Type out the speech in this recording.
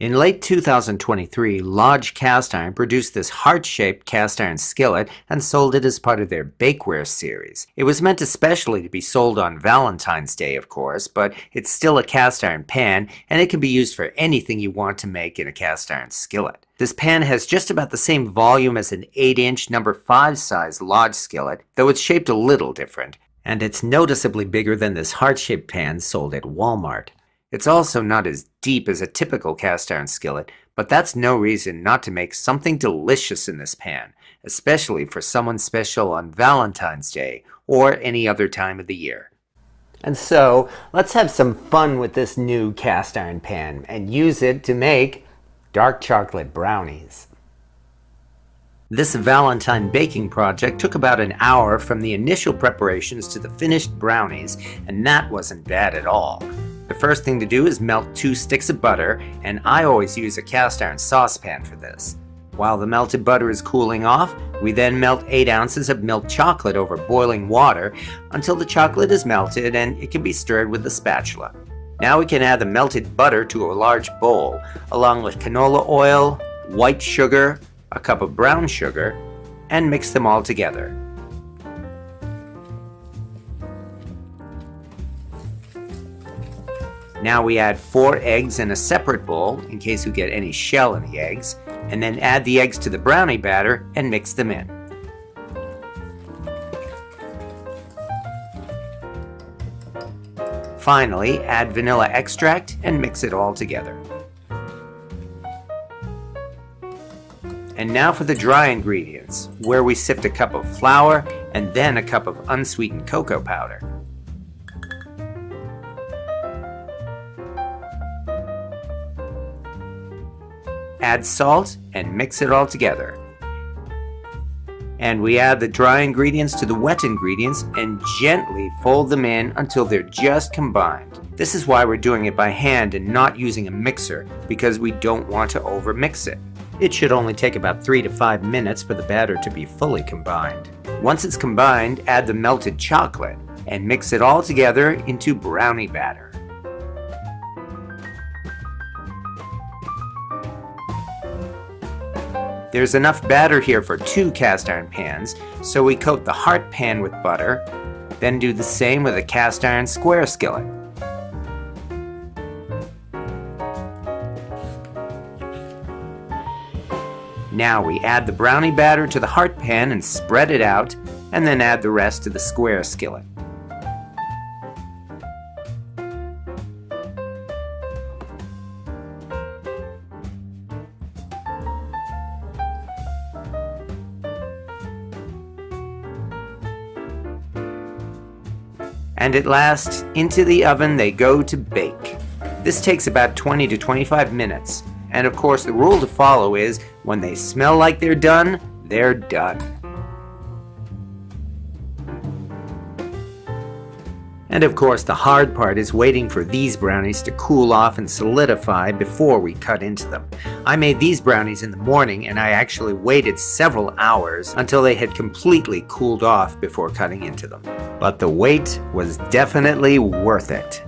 In late 2023, Lodge Cast Iron produced this heart-shaped cast iron skillet and sold it as part of their bakeware series. It was meant especially to be sold on Valentine's Day, of course, but it's still a cast iron pan, and it can be used for anything you want to make in a cast iron skillet. This pan has just about the same volume as an 8-inch number 5 size Lodge skillet, though it's shaped a little different, and it's noticeably bigger than this heart-shaped pan sold at Walmart. It's also not as deep as a typical cast iron skillet, but that's no reason not to make something delicious in this pan, especially for someone special on Valentine's Day or any other time of the year. And so, let's have some fun with this new cast iron pan and use it to make dark chocolate brownies. This Valentine baking project took about an hour from the initial preparations to the finished brownies, and that wasn't bad at all. The first thing to do is melt 2 sticks of butter, and I always use a cast iron saucepan for this. While the melted butter is cooling off, we then melt 8 ounces of milk chocolate over boiling water until the chocolate is melted and it can be stirred with a spatula. Now we can add the melted butter to a large bowl, along with canola oil, white sugar, a cup of brown sugar, and mix them all together. Now we add 4 eggs in a separate bowl in case we get any shell in the eggs, and then add the eggs to the brownie batter and mix them in. Finally, add vanilla extract and mix it all together. And now for the dry ingredients, where we sift a cup of flour and then a cup of unsweetened cocoa powder. Add salt and mix it all together. And we add the dry ingredients to the wet ingredients and gently fold them in until they're just combined. This is why we're doing it by hand and not using a mixer, because we don't want to overmix it. It should only take about 3 to 5 minutes for the batter to be fully combined. Once it's combined, add the melted chocolate and mix it all together into brownie batter. There's enough batter here for 2 cast iron pans, so we coat the heart pan with butter, then do the same with a cast iron square skillet. Now we add the brownie batter to the heart pan and spread it out, and then add the rest to the square skillet. And at last, into the oven they go to bake. This takes about 20 to 25 minutes, and of course the rule to follow is, when they smell like they're done, they're done. And of course the hard part is waiting for these brownies to cool off and solidify before we cut into them. I made these brownies in the morning, and I actually waited several hours until they had completely cooled off before cutting into them. But the wait was definitely worth it.